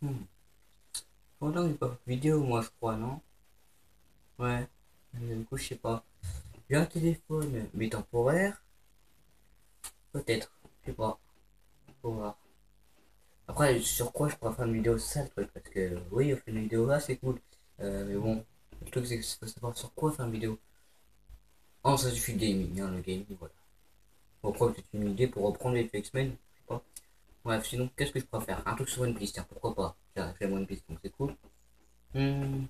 Hmm. Longtemps que j'ai pas fait de vidéo, moi, je crois, non? Ouais. Du coup, je sais pas. J'ai un téléphone, mais temporaire. Peut-être. Je sais pas. Faut voir. Après, sur quoi je pourrais faire une vidéo, c'est ça le truc. Parce que, oui, on fait une vidéo là, c'est cool. Mais bon, le truc, c'est que faut savoir sur quoi faire une vidéo. Oh, ça suffit le gaming, hein, le gaming, voilà. Bon, après, peut-être une idée pour reprendre les X-Men, je sais pas. Bref, sinon, qu'est-ce que je pourrais faire? Un truc sur One Piece, tiens, pourquoi pas? J'aime One Piece, donc c'est cool. Hmm,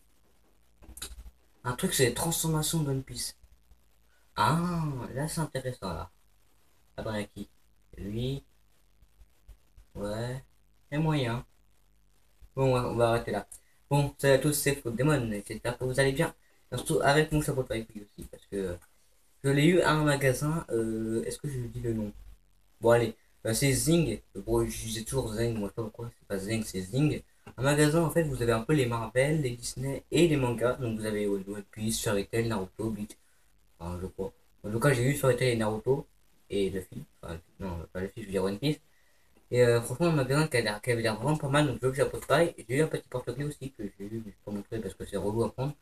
un truc, c'est les transformations de One Piece. Ah, là, c'est intéressant, là. Attends, y'a qui? Lui, ouais. Et moyen. Bon, on va arrêter là. Bon, salut à tous, c'est Faudemon, j'espère que vous allez bien. Et surtout avec mon chapeau de paille aussi, parce que je l'ai eu à un magasin, est-ce que je lui dis le nom? Bon, allez, c'est Zing. Bon, je disais toujours Zing, moi je sais pas pourquoi, c'est pas Zing, c'est Zing. Un magasin, en fait, vous avez un peu les Marvel, les Disney et les mangas. Donc vous avez One Piece, Fairy Tail, Naruto, Bleach, enfin, je crois. En tout cas, j'ai eu Fairy Tail et Naruto, et Luffy, enfin, non, pas Luffy, je veux dire One Piece. Et franchement, un magasin qui avait l'air vraiment pas mal, donc je veux que j'apporte pareil. J'ai eu un petit porte-clés aussi que j'ai eu, mais je peux pas montrer parce que c'est relou à prendre.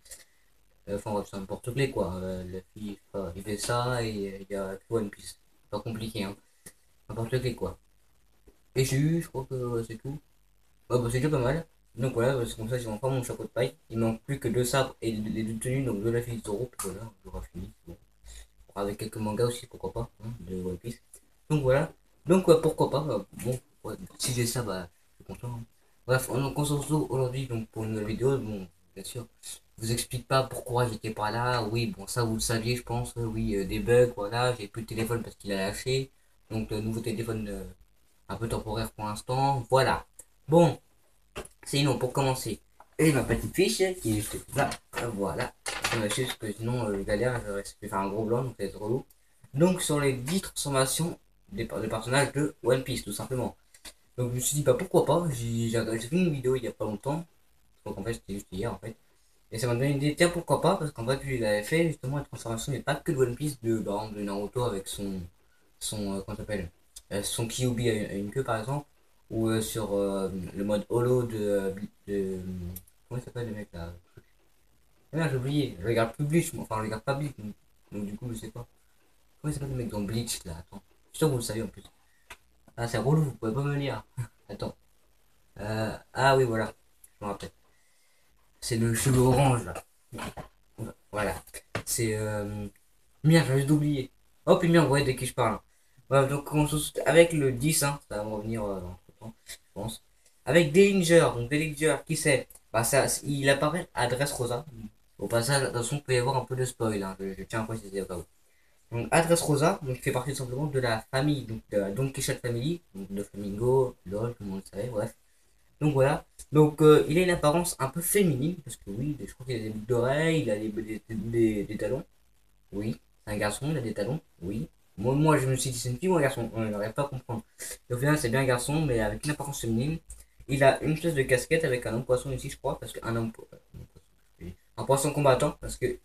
Enfin, bref, c'est un porte-clés quoi. Luffy, enfin, il fait ça et il y a que One Piece. Pas compliqué, hein. Un porte-clés quoi. Et j'ai eu, je crois que c'est tout. Ouais, bah, c'est déjà pas mal. Donc voilà, c'est comme ça j'ai encore mon chapeau de paille. Il manque plus que deux sabres et les deux tenues, donc de la fille Zoro, puis voilà, j'aurai fini. Bon. Avec quelques mangas aussi, pourquoi pas, hein, de One Piece. Donc voilà. Donc ouais, pourquoi pas, bon, ouais, si j'ai ça, bah, je suis content, hein. Bref, on se retrouve aujourd'hui donc pour une nouvelle vidéo. Bon, bien sûr, je vous explique pas pourquoi j'étais pas là. Oui, bon, ça vous le saviez, je pense. Oui, des bugs, voilà, j'ai plus de téléphone parce qu'il a lâché. Donc, nouveau téléphone un peu temporaire pour l'instant. Voilà. Bon, sinon, pour commencer, et ma petite fiche qui est juste là. Voilà. Je vais parce que sinon, galère, je vais faire un gros blanc, donc ça va être relou. Donc, sur les 10 transformations des personnages de One Piece, tout simplement. Donc, je me suis dit, bah pourquoi pas. J'ai fait une vidéo il y a pas longtemps. Donc, en fait, c'était juste hier, en fait. Et ça m'a donné une idée, tiens, pourquoi pas, parce qu'en fait, lui, il avait fait justement la transformation, mais pas que de One Piece, de, par exemple, de Naruto avec comment ça s'appelle, son Kyuubi à une queue, par exemple, ou sur le mode holo comment il s'appelle le mec là? Ah merde, j'ai oublié, je regarde plus Bleach, enfin, je regarde pas Bleach, donc du coup, je sais pas. Comment il s'appelle le mec dans Bleach là? Attends, je suis sûr que vous le savez en plus. Ah, c'est relou, vous pouvez pas me lire. Attends. Ah oui, voilà, je me rappelle. C'est le cheveu orange là. Voilà. C'est. Merde, j'avais oublié. Hop, et merde, ouais, dès que je parle. Voilà, donc on avec le 10, hein, ça va me revenir dans le temps, je pense. Avec Dillinger, donc Dillinger, qui c'est? Bah, ça, il apparaît à Dress Rosa. Au passage, attention, il peut y avoir un peu de spoil, hein, je tiens à préciser au cas où. Donc, Adresse Rosa, donc, il fait partie tout simplement de la famille, donc de la Don Quichotte Family, donc de Flamingo, LOL, tout le monde le savait, bref. Donc voilà. Donc il a une apparence un peu féminine, parce que oui, je crois qu'il a des boucles d'oreilles, il a des talons. Oui. C'est un garçon, il a des talons. Oui. Moi je me suis dit c'est une fille ou un garçon. On n'arrive pas à comprendre. Et au final, c'est bien un garçon, mais avec une apparence féminine. Il a une espèce de casquette avec un homme poisson ici, je crois, parce qu'un un poisson combattant, parce que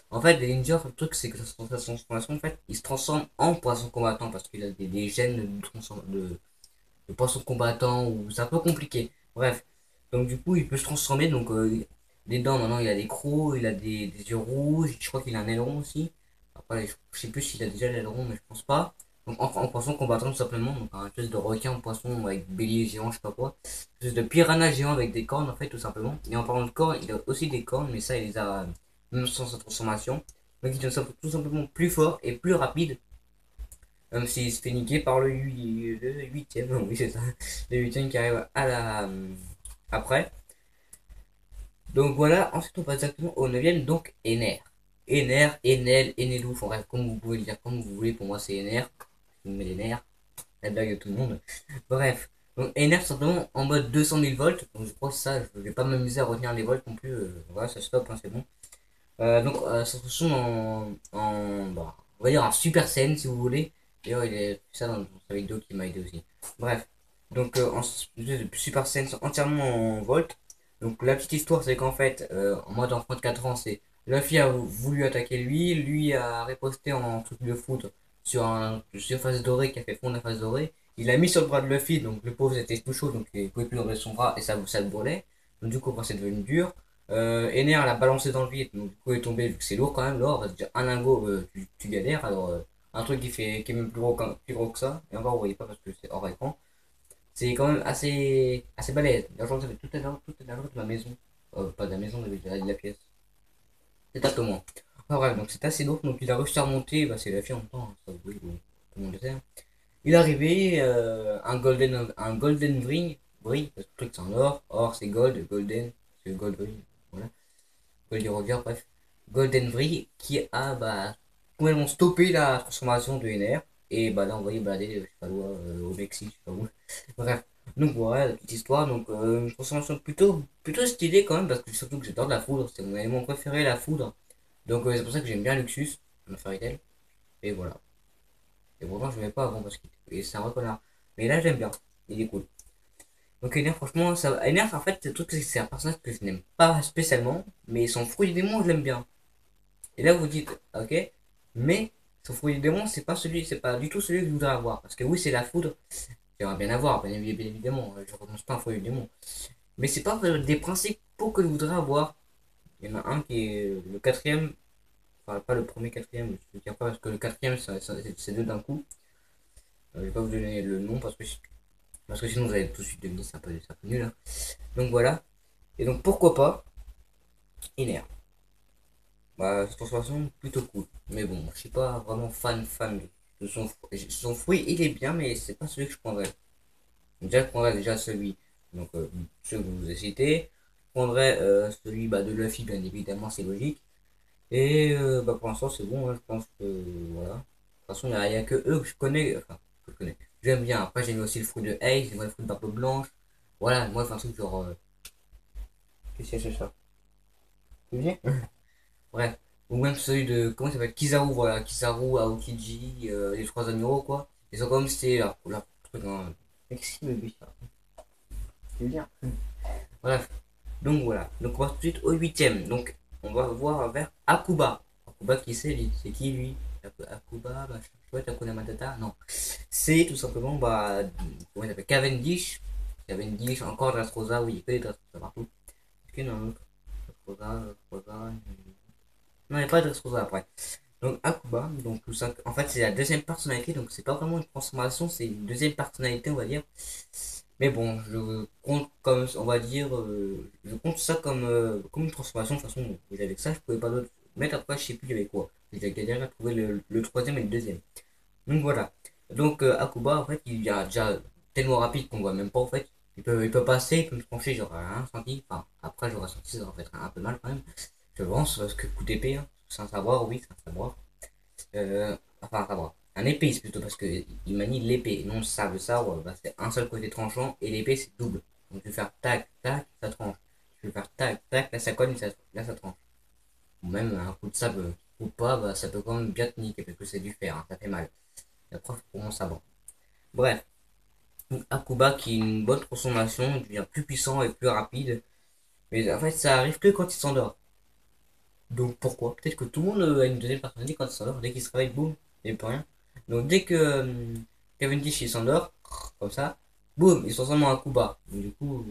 en fait, les ninjas, le truc c'est que sa transformation, en fait, il se transforme en poisson combattant parce qu'il a des gènes de poisson combattant ou c'est un peu compliqué. Bref, donc du coup, il peut se transformer. Donc, les dents, maintenant, il a des crocs, il a des yeux rouges. Je crois qu'il a un aileron aussi. Après, je sais plus s'il a déjà l'aileron, mais je pense pas. Donc, en poisson combattant, tout simplement. Donc, un espèce de requin poisson avec bélier géant, je sais pas quoi. Une espèce de piranha géant avec des cornes, en fait, tout simplement. Et en parlant de cornes, il a aussi des cornes, mais ça, il les a même sans sa transformation. Donc, il devient tout simplement plus fort et plus rapide. Même s'il se fait niquer par le 8ème, oui c'est ça, le 8ème qui arrive à après. Donc voilà, ensuite on passe exactement au 9ème, donc Ener. Ener, Enel, Enelou, enfin bref, comme vous pouvez le dire comme vous voulez, pour moi c'est Ener. Je vous mets les nerfs, la blague de tout le monde. Bref, donc Ener simplement en mode 200 000 volts, donc je crois que ça, je vais pas m'amuser à retenir les volts non plus, voilà, ça stop, hein, c'est bon. Donc ça se transforme bah, on va dire en Super Saiyan si vous voulez. D'ailleurs il est ça dans sa vidéo qui m'a aidé aussi. Bref, donc en Super Saiyan entièrement en Volt. Donc la petite histoire c'est qu'en fait en mode enfant de 4 ans c'est Luffy a voulu attaquer lui a riposté en truc de foot sur un surface dorée qui a fait fondre la face dorée. Il a mis sur le bras de Luffy, donc le pauvre était tout chaud, donc il pouvait plus enlever son bras et ça le brûlait. Donc du coup, quand c'est devenu dur, Ener l'a balancé dans le vide, donc du coup il est tombé, vu que c'est lourd quand même, l'or, déjà un lingot, tu galères, alors un truc qui est même plus gros que ça, et encore vous voyez pas parce que c'est hors écran, c'est quand même assez balèze. L'argent, ça fait toute l'argent de ma maison, pas de la maison, mais de la pièce. C'est un peu moins. Enfin, bref, donc c'est assez lourd, donc il a réussi à remonter, bah c'est la fille en même temps, hein, ça oui, bon, tout le monde le sait, hein. Il est arrivé, un golden ring, parce que le truc c'est en or c'est gold, golden, c'est le gold ring, voilà, gold revient, bref. Golden ring qui a bah, complètement stoppé la transformation de NR, et bah là on voyait balader, je sais pas où, au Mexique, je sais pas où. Bref, donc voilà, la petite histoire, donc une transformation plutôt stylée quand même, parce que surtout que j'adore la foudre, c'est mon élément préféré, la foudre. Donc c'est pour ça que j'aime bien Luxus, dans Fairy Tail, et voilà. Et pourtant, je ne l'aimais pas avant parce qu'il c'est un vrai connard. Mais là, j'aime bien. Il est cool. Donc, Ener, franchement, ça, Ener, en fait, le truc, c'est que c'est un personnage que je n'aime pas spécialement. Mais son fruit du démon, je l'aime bien. Et là, vous dites, ok. Mais son fruit du démon, c'est pas du tout celui que je voudrais avoir. Parce que oui, c'est la foudre. J'aimerais bien avoir, bien évidemment. Je ne renonce pas un fruit du démon. Mais c'est pas des principaux que je voudrais avoir. Il y en a un qui est le quatrième. Enfin, pas le premier quatrième. Je ne tiens pas parce que le quatrième, c'est deux d'un coup. Je vais pas vous donner le nom parce que sinon vous allez tout de suite devenir, c'est un peu nul, hein. Donc voilà. Et donc pourquoi pas Iner. Bah, cette transformation plutôt cool. Mais bon, je suis pas vraiment fan de son fruit. Il est bien, mais c'est pas celui que je prendrais. Déjà, je prendrais déjà celui. Donc, ceux que vous avez cités. Je prendrais celui bah, de Luffy, bien évidemment, c'est logique. Et bah, pour l'instant, c'est bon, hein, je pense que voilà. De toute façon, il y a que eux que je connais. Enfin, que je connais. J'aime bien. Après, j'aime aussi le fruit de Ace, j'aime le fruit de Barbe Blanche. Voilà, moi, c'est un truc genre. Qu'est-ce que c'est ça? Tu veux dire? Bref. Ou même celui de. Comment ça s'appelle? Kizaru, voilà. Kizaru, Aokiji, les trois amiraux, quoi. Ils sont comme c'était leur truc, hein. Mais qu'est-ce qu'il me dit ça? Tu veux dire? Bref. Donc voilà. Donc on va tout de suite au huitième. Donc on va voir vers Akuba. Akuba qui c'est lui? C'est qui lui? Akuba, bah, chouette, Hakuna Matata? Non. C'est tout simplement, bah, comment il s'appelle? Cavendish. Cavendish, encore Dressrosa, oui, il y a que des Dressrosa partout. Est-ce qu'il y en a un autre? Dressrosa. Non, il n'y a pas de Dressrosa après. Donc Akuba, donc tout ça, en fait c'est la deuxième personnalité, donc c'est pas vraiment une transformation, c'est une deuxième personnalité on va dire. Mais bon, je compte comme, on va dire, je compte ça comme une transformation. De toute façon, avec ça, je pouvais pas d'autre mettre. Après, je sais plus avec quoi. J'ai galéré à trouver le troisième et le deuxième. Donc voilà. Donc Akuba, en fait, il est déjà tellement rapide qu'on voit même pas en fait. Il peut passer, il peut me trancher, j'aurais rien senti. Enfin, après, j'aurais senti, ça aurait fait un peu mal quand même. Je pense, parce que coup d'épée, hein, c'est un savoir, oui, c'est un savoir. Enfin, un savoir. Un épée, c'est plutôt parce que il manie l'épée, non le sabre. Le sabre, bah, c'est un seul côté tranchant et l'épée, c'est double. Donc, tu veux faire tac, tac, ça tranche. Tu veux faire tac, tac, là, ça cogne, là, ça tranche. Ou même un coup de sabre ou pas, bah, ça peut quand même bien te niquer parce que c'est du fer, hein, ça fait mal. La preuve pour mon sabre. Bref, donc Akuba qui est une bonne transformation, il devient plus puissant et plus rapide. Mais en fait, ça arrive que quand il s'endort. Donc pourquoi? Peut-être que tout le monde a une deuxième personnalité quand il s'endort. Dès qu'il se réveille, boum, il n'y a plus rien. Donc dès que Cavendish il s'endort, comme ça, boum, il se transforme en Akuba. Donc du coup,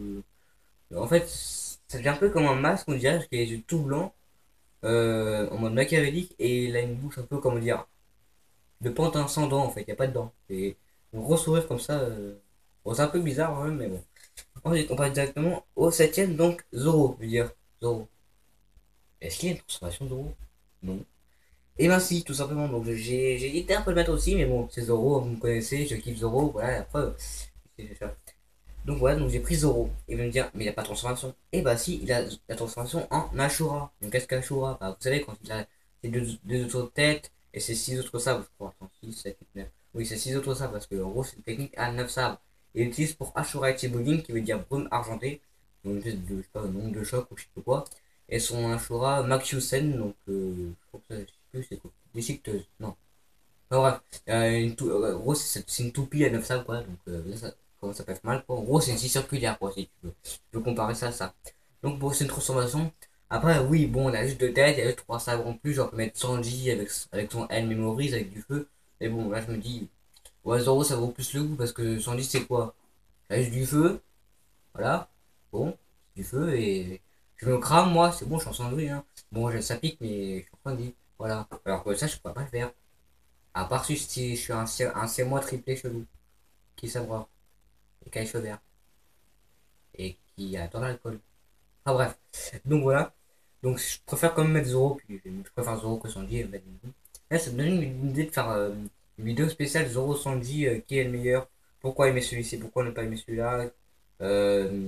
en fait, ça devient un peu comme un masque, on dirait, parce qu'il a les yeux tout blancs, en mode machiavélique, et il a une bouche un peu, comment dire, de pantin sans dents en fait, il n'y a pas de dents. Et un gros sourire comme ça, bon, c'est un peu bizarre, hein, mais bon. Ensuite, on passe directement au septième, donc Zoro, je veux dire, Zoro. Est-ce qu'il y a une transformation Zoro? Non. Et ben si, tout simplement, donc j'ai hésité un peu le mettre aussi, mais bon, c'est Zoro, vous me connaissez, je kiffe Zoro, voilà, la preuve. C'est ça. Donc voilà, donc j'ai pris Zoro. Il va me dire, mais il a pas de transformation. Et bah si, il a la transformation en Ashura. Donc qu'est-ce qu'Ashura? Bah, vous savez, quand il a ses deux autres têtes et ses six autres sabres, je crois. Attends, 6, 7, 8, 9. Oui, c'est six autres sabres, parce que en gros, c'est une technique à 9 sabres. Il utilise pour Ashura Ichibunin, qui veut dire brume argentée. Donc une espèce de, je sais pas, nombre de choc ou je sais pas quoi. Et son Ashura Makyusen, donc je crois que ça, je sais plus, c'est quoi? Déchiqueteuse, non. Enfin, bref, en gros, c'est une toupie à 9 sabres, quoi. Donc là, ça commence à pas être mal, quoi. En gros, c'est une scie circulaire, quoi, si tu veux. Tu peux comparer ça à ça. Donc, bon, c'est une transformation. Après, oui, bon, on a juste deux têtes, il y a juste trois sabres en plus. Genre, on peut mettre Sanji avec son N Memories, avec du feu. Mais bon, là, je me dis, Ouais, Zoro, ça vaut plus le coup parce que Sanji, c'est quoi? Ça juste du feu, voilà. Bon, du feu et je me crame, moi, c'est bon, je suis en Sanji, hein. Bon, ça pique, mais je suis en Sanji. Voilà. Alors que ça, je pourrais pas le faire. À part si je suis un C moi triplé chelou qui savoir et qui a les cheveux verts et qui adore l'alcool. Enfin bref. Donc voilà. Donc je préfère quand même mettre Zoro, puis je préfère Zoro que Sanji. Là, ça me donne une idée de faire une vidéo spéciale Zoro Sanji, qui est le meilleur, pourquoi aimer celui-ci, pourquoi ne pas aimer celui-là. Euh,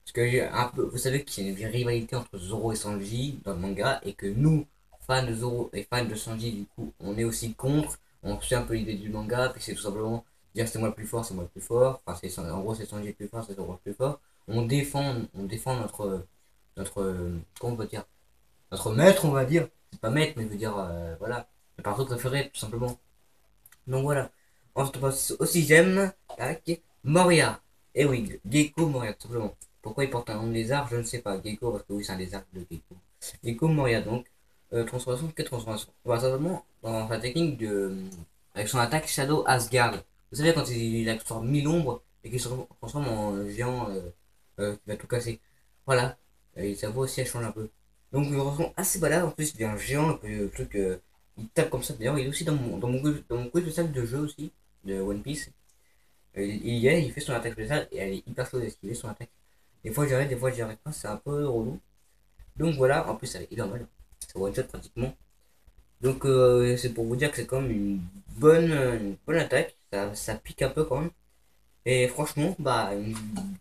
Parce que un peu, vous savez qu'il y a une rivalité entre Zoro et Sanji dans le manga, et que nous, fans de Zoro et fans de Sanji, du coup, on est aussi contre. On suit un peu l'idée du manga, puis c'est tout simplement dire c'est moi le plus fort, c'est moi le plus fort. Enfin, en gros, c'est Sanji le plus fort, c'est Zoro le plus fort. On défend comment on peut dire, notre maître, on va dire. C'est pas maître, mais je veux dire, voilà, le perso préféré, tout simplement. Donc voilà. Ensuite, on passe au sixième. Tac. Moria. Et oui, Gecko Moria, tout simplement. Pourquoi il porte un nom de lézard, je ne sais pas. Gecko, parce que oui, c'est un lézard de Gecko. Gecko Moria, donc. Transformation, quelle transformation? Bah, simplement, dans sa technique de. Avec son attaque Shadow Asgard. Vous savez, quand il absorbe 1000 ombres et qu'il se transforme en géant, qui va tout casser. Voilà. Et sa voix aussi, elle change un peu. Donc, une transformation assez balade. En plus, il devient un géant, un peu le truc. Il tape comme ça. D'ailleurs, il est aussi dans mon quiz spécial de jeu aussi, de One Piece. Il fait son attaque spéciale et elle est hyper chaude à esquiver son attaque. Des fois j'arrête, des fois j'y arrive pas, c'est un peu relou. Donc voilà, en plus il est mal. C'est one shot pratiquement. Donc c'est pour vous dire que c'est quand même une bonne attaque. Ça pique un peu quand même. Et franchement, bah, une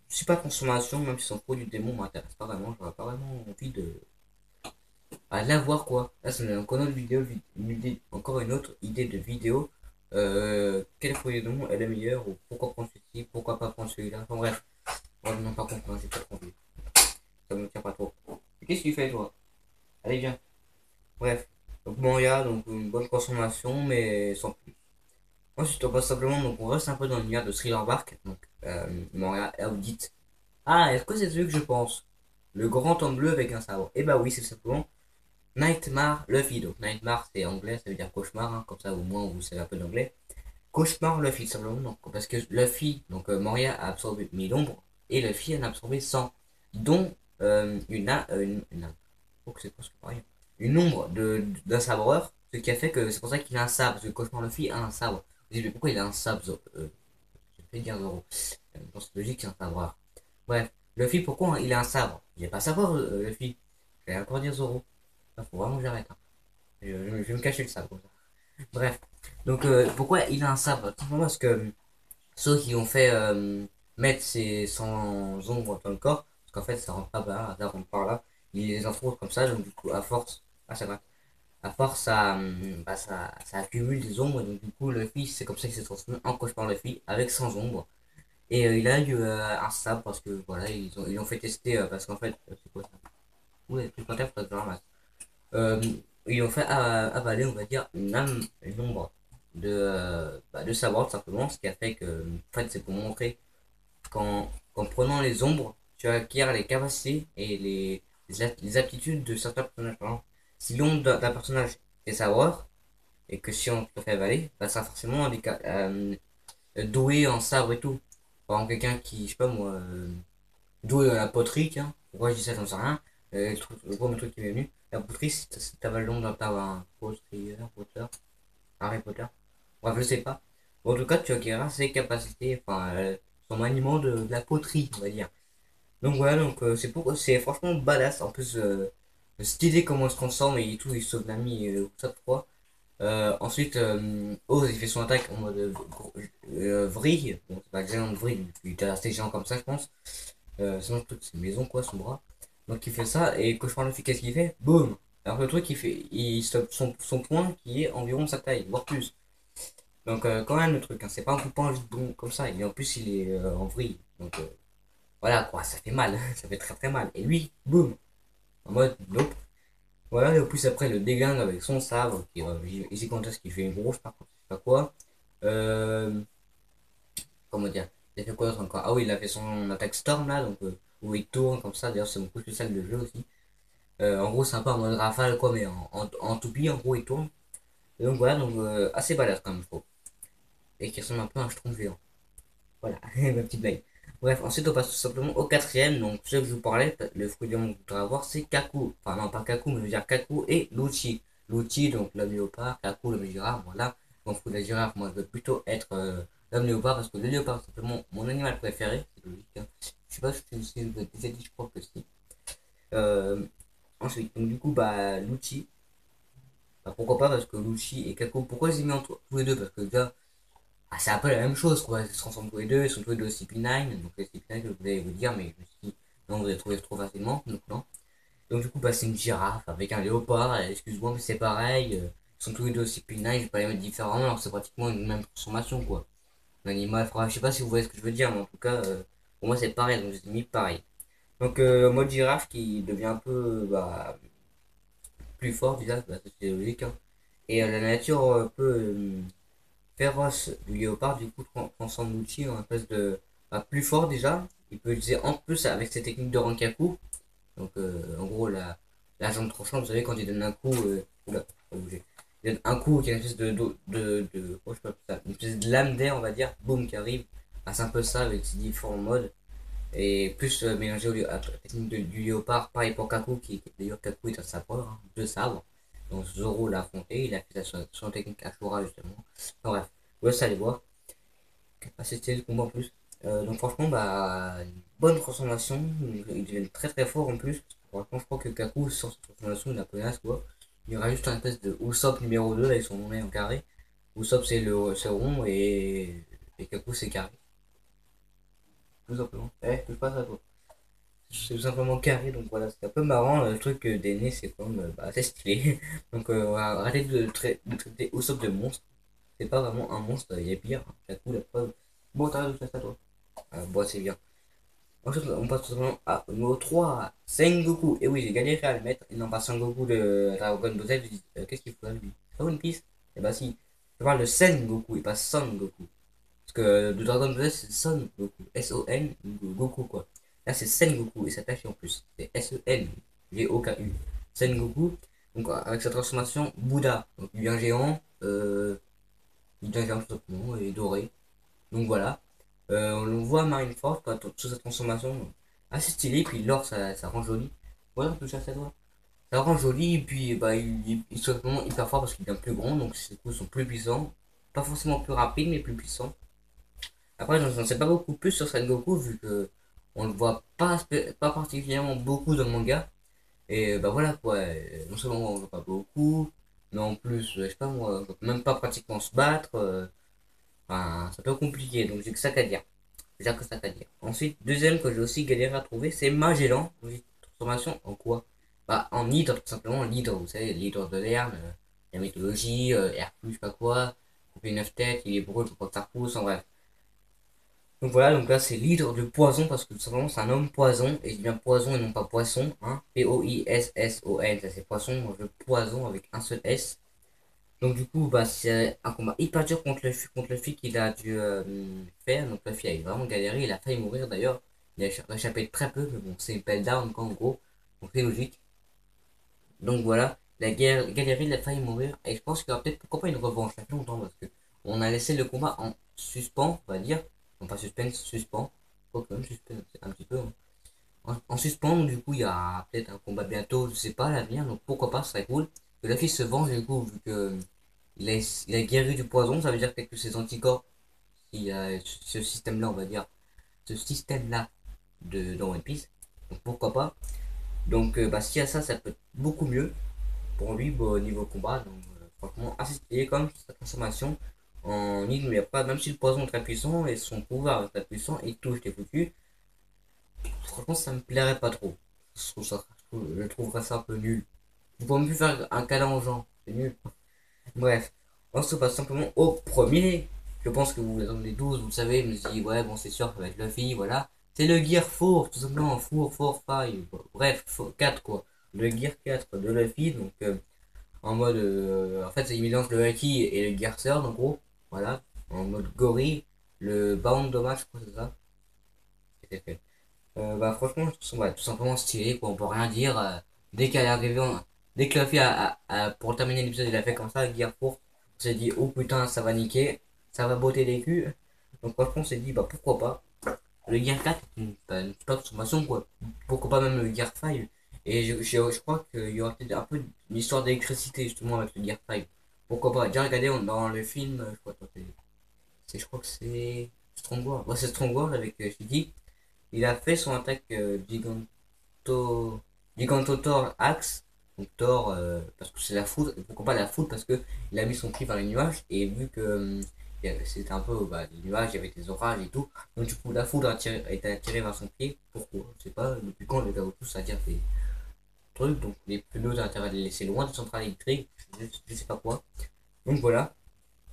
super transformation, même si son pot du démon m'intéresse pas vraiment. J'aurais pas vraiment envie de la voir quoi. Là, c'est encore une autre idée de vidéo. Quel produit de nom est le meilleur, ou pourquoi prendre celui-ci, pourquoi pas prendre celui-là. Enfin bref. Oh, non, par contre, non, j'ai pas trop envie. Ça me tient pas trop. Qu'est-ce que tu fais toi? Allez, viens. Bref. Donc Moria, donc une bonne consommation, mais sans plus. Ensuite, on passe simplement, donc on reste un peu dans l'univers de Thriller Bark. Donc Moria Audit. Ah, est-ce que c'est celui que je pense? Le grand homme bleu avec un sabre. Eh bah oui, c'est simplement Nightmare Luffy. Donc Nightmare c'est anglais, ça veut dire cauchemar, hein, comme ça au moins vous savez un peu d'anglais. Cauchemar Luffy, simplement, donc, parce que Luffy, donc Moria a absorbé 1000 ombres, et Luffy en a absorbé 100, dont une âme. Oh, c'est presque pareil. Une ombre d'un sabreur, ce qui a fait que c'est pour ça qu'il a un sabre, parce que Cauchemar Luffy a un sabre. Vous dites, mais pourquoi il a un sabre, je vais dire Zoro. Dans cette logique, c'est un sabreur. Bref, Luffy, pourquoi il a un sabre? Il n'est pas sabre, Luffy. Je vais encore dire Zoro. Il faut vraiment que j'arrête, hein. Je vais me cacher le sabre, comme ça. Bref. Donc, pourquoi il a un sabre? Tout simplement parce que ceux qui ont fait mettre ces sans ombres dans le corps, parce qu'en fait, ça rentre pas par là, ça rentre par là. Ils les enfoncent comme ça, donc du coup, à force, ah, ça va. À force, ça accumule des ombres, et donc du coup, le fils, c'est comme ça qu'il s'est transformé en cauchemar le fils, avec sans ombre. Et il a eu un sabre, parce que voilà, ils ont fait tester, parce qu'en fait, c'est quoi ça? Ouais, plus terre, ça se ramasse. Euh, Ils ont fait avaler, on va dire, une ombre de savoir tout simplement, ce qui a fait que, en fait, c'est pour montrer qu'en prenant les ombres, tu acquiers les capacités et les aptitudes de certains personnages. Par exemple, si l'ombre d'un personnage est savoir, et que si on te le fait avaler, bah, ça sera forcément doué en sabre et tout. Par exemple, quelqu'un qui, je sais pas moi, doué dans la poterie, tiens, pourquoi je dis ça, j'en sais rien. Le premier truc qui m'est venu, la poterie, si t'avales l'ombre d'un poteur, Harry Potter. Bref, je sais pas. Bon, en tout cas, tu acquériras ses capacités, enfin, son maniement de la poterie, on va dire. Donc voilà, donc c'est franchement badass. En plus, cette idée comment il se transforme et tout, il sauve l'ami, ça de fois. Ensuite, Oz, il fait son attaque en mode vrille. Bon, c'est pas exactement vrille, il était resté géant comme ça, je pense. Sinon, le truc, c'est une maison, quoi, son bras. Donc il fait ça, et Cauchemar Luffy, qu'est-ce qu'il fait? Boum! Alors le truc, il stoppe son point qui est environ sa taille, voire plus. Donc quand même le truc, hein, c'est pas un coupant juste bon comme ça. Et en plus il est en vrille. Donc voilà quoi, ça fait mal. Ça fait très très mal. Et lui, boum, en mode nope. Voilà, et en plus après le déglingue avec son sabre, qui ici quand est-ce qu'il fait une grosse par contre, je sais pas quoi. Euh, Comment dire? Il a fait quoi d'autre encore? Ah oui, il a fait son attaque Storm là, donc où il tourne comme ça. D'ailleurs c'est mon coup spécial de jeu aussi. En gros c'est un peu en mode rafale quoi, mais en toupie en gros il tourne. Et donc voilà, donc assez balèze quand même je trouve. et qui ressemble un peu à un schtroumpf géant. Voilà, ma petite blague. Bref, ensuite on passe tout simplement au quatrième. Donc, ce que je vous parlais, le fruit du monde que vous voudrez avoir, c'est Kaku. Enfin, non, pas Kaku, mais je veux dire Kaku et Lucci. Lucci, donc l'homme léopard, Kaku, l'homme girafe, voilà. Donc, fruit de la girafe, moi je veux plutôt être l'homme léopard parce que le léopard, c'est simplement mon animal préféré. C'est logique, hein. Je sais pas si je vous ai déjà dit, je crois que si. Euh, ensuite, donc du coup, bah, Lucci. Bah, pourquoi pas, parce que Lucci et Kaku, pourquoi je les ai mis entre tous les deux? Parce que déjà, ah, c'est un peu la même chose, quoi. Ils se transforment tous les deux, ils sont tous les deux CP9. Donc, les CP9, vous allez vous dire, mais je me suis dit, non, vous allez trouver trop facilement. Donc, non. Donc, du coup, bah, c'est une girafe avec un léopard. Excuse-moi, mais c'est pareil. Ils sont tous les deux CP9. Je vais pas les mettre différemment, alors c'est pratiquement une même transformation, quoi. L'animal, je sais pas si vous voyez ce que je veux dire, mais en tout cas, pour moi, c'est pareil. Donc, je les ai mis pareil. Donc, mode girafe qui devient un peu, bah, plus fort, déjà, bah, c'est logique, hein. Et la nature peut féroce du léopard, du coup, transforme l'outil en espèce de bah, plus fort déjà. Il peut utiliser en plus avec ses techniques de Rankaku. Donc, en gros, la jambe tranchante, vous savez, quand il donne un coup, oula, pas bouger. Il donne un coup qui est une espèce oh, je sais pas, ça, une espèce de lame d'air, on va dire, boum, qui arrive. Ah, c'est un peu ça avec ses différents modes. Et plus mélangé à la technique du léopard, pareil pour Kaku, d'ailleurs, Kaku est un sabre, hein, deux sabres. Donc, Zoro l'a affronté, il a fait son technique Ashura justement. Enfin, bref, ouais, ça allez voir capacité de combat en plus. Donc franchement, bah, une bonne transformation. Ils deviennent très très forts en plus. Franchement, je crois que Kaku, sur cette transformation, il a un peu naze quoi. Il y aura juste un espèce de Usopp numéro 2 avec son nom en carré. Usopp c'est rond et Kaku c'est carré. Tout simplement. Touche pas ça toi. C'est tout simplement carré, donc voilà, c'est un peu marrant. Le truc des nez, c'est comme, bah, c'est stylé. Donc on va arrêter de traiter Usopp de monstre. C'est pas vraiment un monstre, il y a pire. Kaku, la preuve. Bon, t'arrêtes de faire ça toi. Bon, c'est bien. Ensuite, on passe tout simplement à numéro 3, Sengoku. Et oui, j'ai galéré à le mettre. Et non, pas Sengoku de Dragon Ball Z. Je dis, qu'est-ce qu'il faut là, lui? C'est pas One Piece? Eh bah si. Je parle de Sengoku et pas Son Goku. Parce que de Dragon Ball Z, c'est Son Goku. S-O-N, Goku quoi. Là, c'est Sengoku et ça tâche en plus. C'est S-E-N-G-O-K-U. Sengoku. Donc, avec sa transformation Bouddha. Donc, il devient géant. Il devient géant tout simplement et doré. Donc voilà. On voit Marineford sous sa transformation assez stylé, puis l'or ça rend joli. Voilà, tout ça, ça doit. Ça rend joli, et puis bah, il est simplement hyper fort parce qu'il devient plus grand, donc ses coups sont plus puissants. Pas forcément plus rapides, mais plus puissants. Après, j'en sais pas beaucoup plus sur Goku vu que on le voit pas particulièrement beaucoup dans le manga. Et bah voilà quoi, non seulement on le voit pas beaucoup, mais en plus, je sais pas moi, on peut même pas pratiquement se battre. Enfin, c'est un peu compliqué, donc j'ai que ça qu'à dire. Déjà que ça qu'à dire. Ensuite, deuxième que j'ai aussi galéré à trouver, c'est Magellan. Oui, transformation en quoi? Bah, en hydre, tout simplement, l'hydre, vous savez, l'hydre de Lerne, la mythologie, Hercule, je sais pas quoi, couper 9 têtes, il est brûlé, faut pas que ça repousse, en bref. Donc voilà, donc là c'est l'hydre de poison parce que tout simplement c'est un homme poison et je bien poison et non pas poisson, hein. P-O-I-S-S-O-N, ça c'est poisson, moi je veux poison avec un seul S. Donc du coup, bah, c'est un combat hyper dur contre le fille qu'il a dû faire. Donc le fille a vraiment galéré, il a failli mourir d'ailleurs. Il a échappé de très peu, mais bon, c'est une pelle down quoi, en gros. Donc c'est logique. Donc voilà, la guerre, galéré, il a failli mourir. Et je pense qu'il y aura peut-être pourquoi pas une revanche. Ça fait longtemps parce que on a laissé le combat en suspens, on va dire. Non pas suspense, suspens. Quoi que même suspense, c'est un petit peu, hein. En suspens, donc, du coup, il y a peut-être un combat bientôt, je sais pas, à l'avenir. Donc pourquoi pas, ce serait cool. Que la fille se venge du coup, vu que il a guéri du poison, ça veut dire que ses anticorps, il y a ce système-là, on va dire, ce système-là dans One Piece. Donc pourquoi pas. Donc bah, s'il y a ça, ça peut être beaucoup mieux pour lui bah, au niveau combat. Donc franchement, assez stylé comme sa transformation en île, mais pas, même si le poison est très puissant et son pouvoir est très puissant, il touche les foutus. Franchement, ça me plairait pas trop. Je trouverais ça un peu nul. Vous pouvez même plus faire un câlin aux gens, c'est nul. Bref, on se passe simplement au premier. Je pense que vous attendez 12, vous le savez, mais je dis ouais, bon, c'est sûr, ça va être Luffy, voilà. C'est le Gear 4, tout simplement, 4, 5, bref, 4 quoi. Le Gear 4 de Luffy, donc en mode. En fait, il mélange le Haki et le Gear Third, en gros, voilà. En mode gorille, le Bound Dommage, je crois que c'est ça. C'était fait. Bah, franchement, je trouve ça ouais, tout simplement stylé, quoi, on peut rien dire. Dès qu'elle est arrivée, dès que Luffy pour terminer l'épisode, il a fait comme ça, Gear 4, on s'est dit, oh putain, ça va niquer. ça va botter les culs. Donc franchement on s'est dit bah pourquoi pas. Le Gear 4 est une super transformation quoi. Pourquoi pas même le Gear 5. Et je crois qu'il y aura peut-être un peu une histoire d'électricité justement avec le Gear 5. Pourquoi pas. Déjà regardez dans le film, je crois, je crois que c'est Strongworld. Ouais, c'est Strongworld avec Shiggy. Il a fait son attaque Gigantotor Axe. Donc Thor, parce que c'est la foudre. Et pourquoi pas la foudre parce que il a mis son pied vers les nuages. Et vu que c'était un peu bah, les nuages, il y avait des orages et tout. Donc du coup la foudre a été attirée vers son pied. Pourquoi? Je sais pas. Depuis quand les Gaotus attirent des trucs. Donc les pneus ont intérêt à les laisser loin des centrales électriques. Je sais pas quoi. Donc voilà.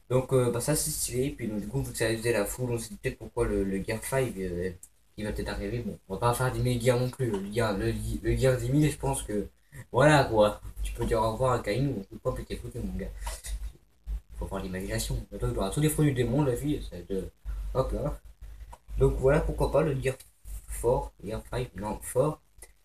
Donc bah, ça c'est stylé. Puis donc, du coup vu que ça faisait la foudre, on s'est dit peut-être pourquoi le Gear 5 il va peut-être arriver. Bon, on va pas faire 10 000 guerres non plus. Le guerre 10 000, je pense que. Voilà quoi. Tu peux dire au revoir à Kainu, on peut pas péter le côté, mon gars. Faut avoir l'imagination. Bientôt, il aura tous les fruits du démon, la vie. Hop là. Donc voilà, pourquoi pas le dire fort, Gear 5, non, fort.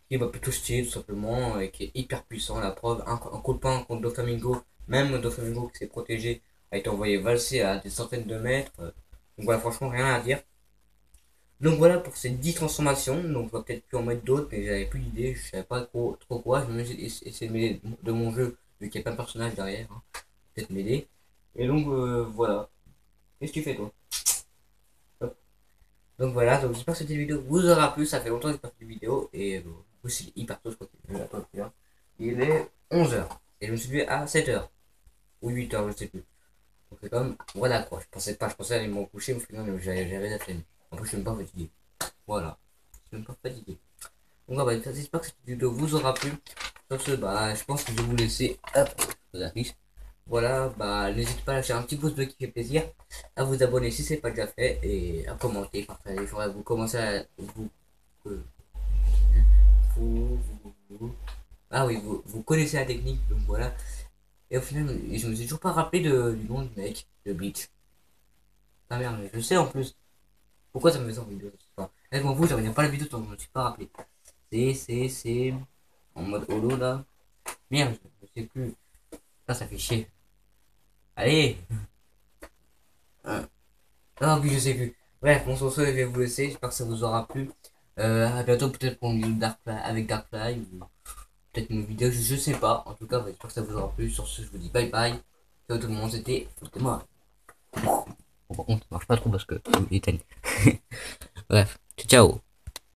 Qui va plutôt stylé tout simplement, et qui est hyper puissant. La preuve, un coup de poing contre Doflamingo, même Doflamingo qui s'est protégé, a été envoyé valser à des centaines de mètres. Donc voilà, franchement, rien à dire. Donc voilà pour ces 10 transformations. Donc je vais peut-être plus en mettre d'autres, mais j'avais plus d'idée, je savais pas trop quoi. Je vais essayer de m'aider de mon jeu, vu qu'il n'y a pas de personnage derrière. Hein. Peut-être m'aider. Et donc voilà. Qu'est-ce que tu fais toi? Hop. Donc voilà, donc j'espère que cette vidéo vous aura plu. Ça fait longtemps que j'ai pas fait de vidéo. Et aussi hyper tôt, je crois qu'il est. Il est 11 h. Et je me suis levé à 7 h. Ou 8 h, je sais plus. Donc c'est comme. Voilà quoi. Je pensais aller me coucher, mais finalement j'avais la flemme. En plus je suis même pas fatigué. Voilà. Je suis même pas fatigué. Donc voilà, bah, j'espère que cette vidéo vous aura plu. Sur ce, bah, je pense que je vais vous laisser. Hop, je vous affiche. Voilà, bah, n'hésitez pas à lâcher un petit pouce bleu qui fait plaisir, à vous abonner si c'est pas déjà fait, et à commenter, partager. J'aurais vous commencer à euh, ah oui, vous connaissez la technique, donc voilà. Et au final, je me suis toujours pas rappelé du nom du mec, de Bleach. Ah merde, je sais en plus. Pourquoi ça me fait ça en vidéo? Je sais pas. Là, je m'en fous, j'avais pas la vidéo, donc je me suis pas rappelé. C'est. En mode holo là. Merde, je sais plus. Ça fait chier. Allez! Ah oui, je sais plus. Bref, bon, sur ce, je vais vous laisser. J'espère que ça vous aura plu. À bientôt, peut-être pour une vidéo avec Darkfly. Ou peut-être une vidéo, je sais pas. En tout cas, j'espère que ça vous aura plu. Sur ce, je vous dis bye bye. Ciao tout le monde, c'était. Moi. Bon, par contre, ça marche pas trop parce que il est éteint. Bref, ciao. Ciao.